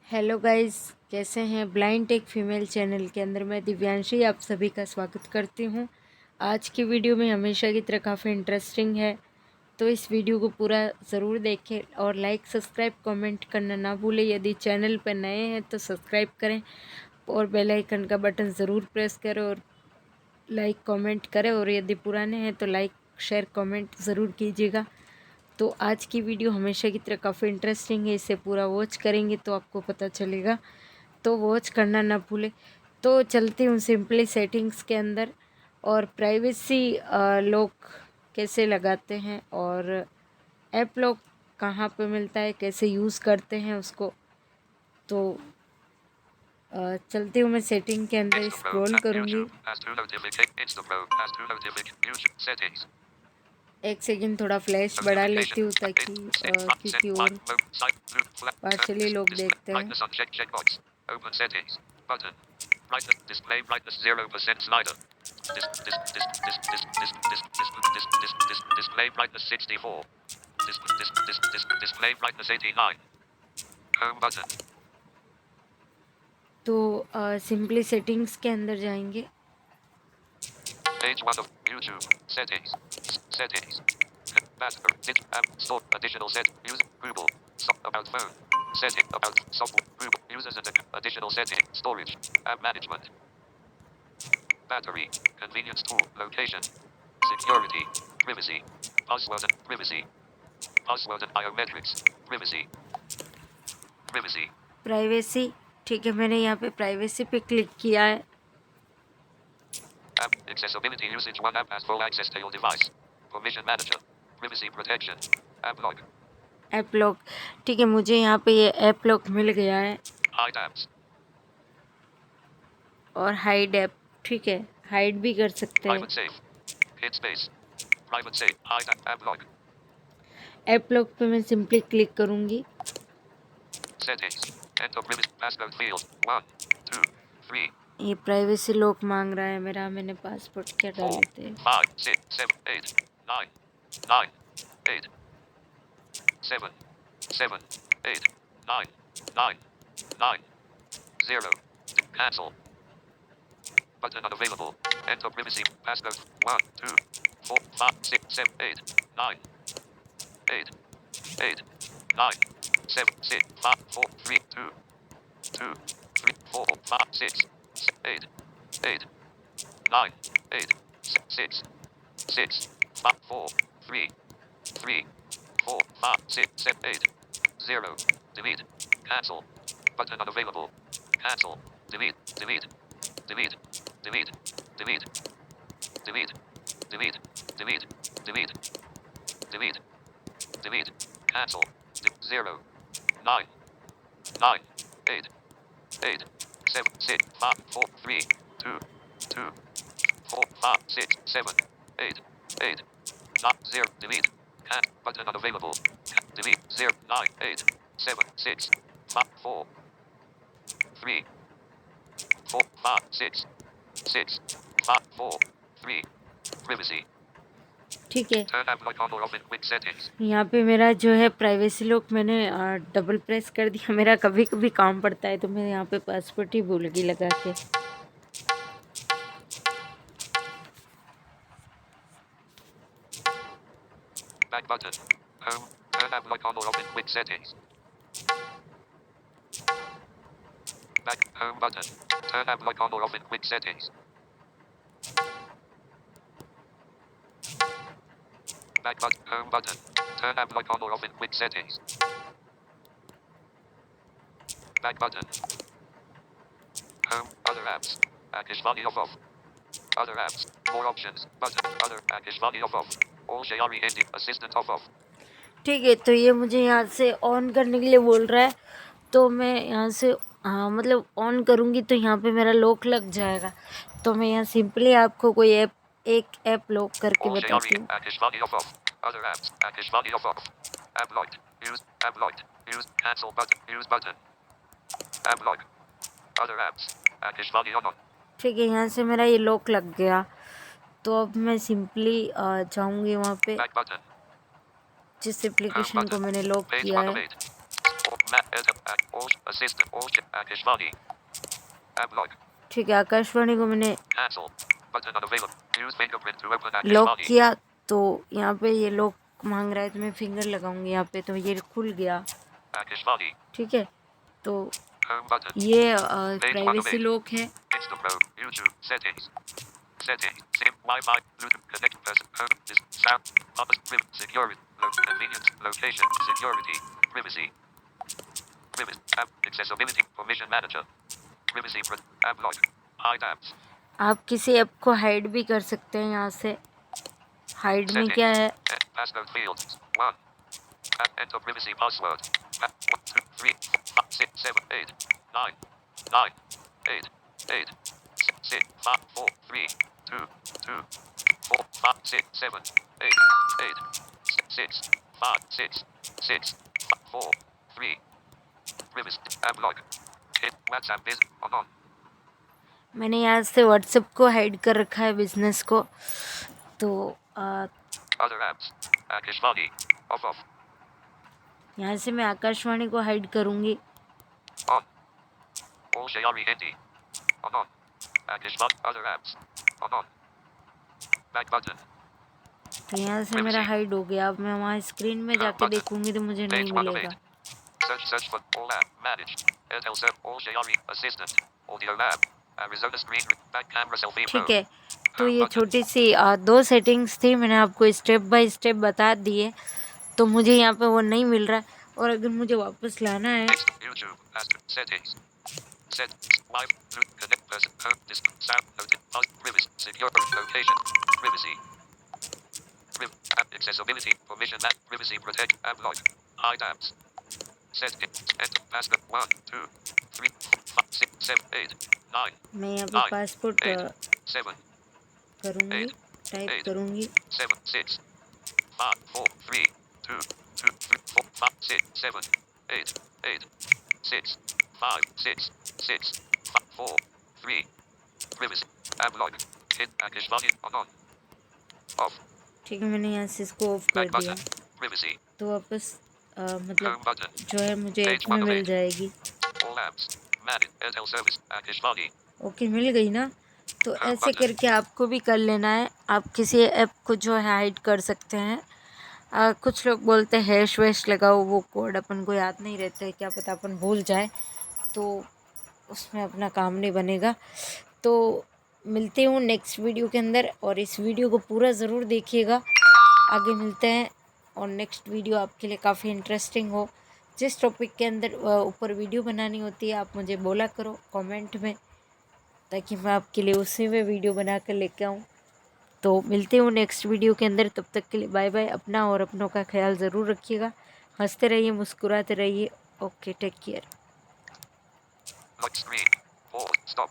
Hello guys, कैसे हैं। Blind take female channel के अंदर मैं दिव्यांशी आप सभी का स्वागत करती हूं। आज की वीडियो में हमेशा की तरह काफ़ी इंटरेस्टिंग है, तो इस वीडियो को पूरा ज़रूर देखें और लाइक सब्सक्राइब कमेंट करना ना भूलें। यदि चैनल पर नए हैं तो सब्सक्राइब करें और बेल आइकन का बटन ज़रूर प्रेस करें और लाइक कमेंट करें, और यदि पुराने हैं तो लाइक शेयर कमेंट ज़रूर कीजिएगा। तो आज की वीडियो हमेशा की तरह काफ़ी इंटरेस्टिंग है, इसे पूरा वॉच करेंगे तो आपको पता चलेगा, तो वॉच करना ना भूलें। तो चलती हूँ सिंपली सेटिंग्स के अंदर, और प्राइवेसी लॉक कैसे लगाते हैं और ऐप लॉक कहाँ पे मिलता है, कैसे यूज़ करते हैं उसको। तो चलती हूँ मैं सेटिंग के अंदर स्क्रॉल करूँगी। एक सेकंड थोड़ा फ्लैश बढ़ा लेती हूँ ताकि क्योंकि और पार्शली लोग देखते हैं। तो सिंपली सेटिंग्स के अंदर जाएंगे। Page 1 of YouTube. Settings. Settings. Store. Additional set. Use. Google. About phone. Setting. About software. Google. Users and additional setting. Storage. App management. Battery. Convenience tool. Location. Security. Privacy. Password and privacy. Password and biometrics. Privacy. Privacy. Privacy, ठीक है, मैंने यहाँ पे privacy पे click किया है। App accessibility usage. One app has full access to your device. Permission manager. Privacy protection. App log. App lock, ठीक है, मुझे यहाँ पे ये ऐप लॉक मिल गया है। Hide apps. और हाइड ऐप, ठीक है, हाइड भी कर सकते हैं। Private safe. Hid space. Private safe. Hide app log. App lock पे मैं सिंपली क्लिक करूँगी। Settings. Enter privacy passcode field. 1, 2, 3, ये प्राइवेसी लॉक मांग रहा है मेरा, मैंने पासवर्ड क्या 4, डाले थे। 5, 6, 7, 8, 9, 9, 8, 7, 7, 8, 9, 9, 9, 0. Cancel. Button unavailable. Enter privacy passcode. 1, 2, 4, 5, 6, 7, 8, 9, 8, 8, 9, 7, 6, 5, 4, 3, 2, 2, 3, 4, 5, 6, 8, 8, 9, 8, 6, 6, 5, 4, 3, 3, 4, 5, 6, 7, 8, 0. Delete. Cancel. Button unavailable. Cancel. Delete. Delete. Delete. Delete. Delete. Delete. Delete. Delete. Delete. Delete. Delete. Cancel. 0. 9. 9. 8. 8. 7. 6. 5. 4. 3. 2. 2. 4. 5. 6. 7. 8. 8. Not 0. Delete. Button unavailable. Delete. 0. 9. 8. 7. 6. 5. 4. 3. 4. 5. 6. 6. 5. 4. 3. Privacy. ठीक है, Turn app lock on or off in quick settings. यहाँ पे मेरा जो है privacy lock मैंने double press कर दिया। मेरा कभी कभी काम पड़ता है तो मैं यहाँ पे पासवर्ड ही भूल गई लगा के। Back button. Home. Turn app lock on or off in quick settings. Back. Home button. Turn app lock on or off in quick settings. Back button. Home button. Turn app lock on or off in quick settings. Back button. Home. Other apps. Akishvani off off. Other apps. More options. Button. Other. Akishvani off off. All Shayari Hindi. Assistant off off. ठीक है, तो ये मुझे यहाँ से on करने के लिए बोल रहा है, तो मैं यहाँ से मतलब ऑन करूँगी तो यहाँ पे मेरा लॉक लग जाएगा। तो मैं यहाँ सिंपली आपको कोई एक ऐप लॉक करके All बताती Shayari. हूँ। Akishvani off off. Other apps. Akishvani off off. App locked. Use. App locked. Use. Cancel button. Use button. App lock. Other apps. Akishvani on. ठीक है, यहाँ से मेरा ये लॉक लग गया। तो अब मैं सिंपली जाऊँगी वहाँ पे। Back button. जिस Home एप्लीकेशन को button. मैंने लॉक Page किया 1 of है। 8. Assistant. Akishvani. Ablog. ठीक है, आकाशवाणी को मैंने Cancel. Button unavailable. Use fingerprint to open lock Akishvani. किया तो यहाँ पे ये लॉक मांग रहा है, तो मैं फिंगर लगाऊंगी यहाँ पे, तो ये खुल गया। Akishvani. ठीक है, तो Home button. ये Page 1 of प्राइवेसी 8. लॉक है। Instapro. YouTube. Settings. Settings. Sim. Wi-Fi. Bluetooth. Connect person. Home. This. Sound. Security. Convenience. Location. Security. Privacy. Privacy. App. Accessibility. Permission manager. Privacy. App log. Hide apps. आप किसी app को hide भी कर सकते हैं यहाँ से। हाइड में क्या Settings. है? Passcode fields. 1. Enter privacy password. 1, 2, 3, 4, 5, 6, 7, 8, 9, 9, 8, 8, 6, 5, 4, 3, 2, 2, 4, 5, 6, 7, 8, 8, 6, 5, 6, 6, 4, 3. Privacy. App log. Hit WhatsApp is on. मैंने यहाँ से व्हाट्सएप को हाइड कर रखा है, बिजनेस को। तो Other apps. Akishvani. Off. यहाँ से मैं आकाशवाणी को हाइड करूँगी। On. All Shayari Hindi. On. Akishvani. Other apps. On. Back button. तो यहाँ से मेरा Privacy. हाइड हो गया। अब मैं वहाँ स्क्रीन में जाके Button. देखूँगी तो मुझे नहीं Page 1 of मिलेगा। 8. Search for all app. Manage. Airtel Serve. All Shayari. Assistant. Audio app. Arizona screen. Back camera selfie ठीक mode. है, तो Home ये button. छोटी सी दो सेटिंग्स थी, मैंने आपको स्टेप बाय स्टेप बता दिए। तो मुझे यहाँ पे वो नहीं मिल रहा है, और अगर मुझे वापस लाना है। YouTube. Settings. Set. Live. Connect person. Home. Disc. Sound. Note. Pause. Privacy. Secure. Location. Privacy. App accessibility. Permission map. Privacy protect. App log. Hide apps. Set. Enter. Passcode. 1, 2, 3, 4, 5, 6, 7, 8, 9, मैं यहाँ पे 9, पासपोर्ट 8, 7, करूँगी, 8, टाइप 8, करूँगी। 7, 6, 5, 4, 3, 2, 2, 3, 4, 5, 6, 7, 8, 8, 6, 5, 6, 6, 5, 4, 3. Privacy. App log. Hit Akishvani on. Off. ठीक है, मैंने यहाँ से इसको ऑफ कर Back दिया। button. Privacy. तो वापस मतलब Home button. जो है मुझे Page ऐप में 1 of मिल 8. जाएगी। All apps. Manage. Airtel service. Akishvani. Okay, मिल गई ना। तो Home ऐसे button. करके आपको भी कर लेना है। आप किसी ऐप को जो है हाइड कर सकते हैं। कुछ लोग बोलते हैं हैश वैश लगाओ, वो कोड अपन को याद नहीं रहता है, क्या पता अपन भूल जाए तो उसमें अपना काम नहीं बनेगा। तो मिलते हूँ नेक्स्ट वीडियो के अंदर, और इस वीडियो को पूरा ज़रूर देखिएगा। आगे मिलते हैं, और नेक्स्ट वीडियो आपके लिए काफ़ी इंटरेस्टिंग हो। जिस टॉपिक के अंदर ऊपर वीडियो बनानी होती है, आप मुझे बोला करो कमेंट में, ताकि मैं आपके लिए उसी में वीडियो बना कर लेके आऊँ। तो मिलते हूँ नेक्स्ट वीडियो के अंदर, तब तक के लिए बाय बाय। अपना और अपनों का ख्याल ज़रूर रखिएगा। हंसते रहिए, मुस्कुराते रहिए। Okay, take care. Lock screen. Pause. Stop.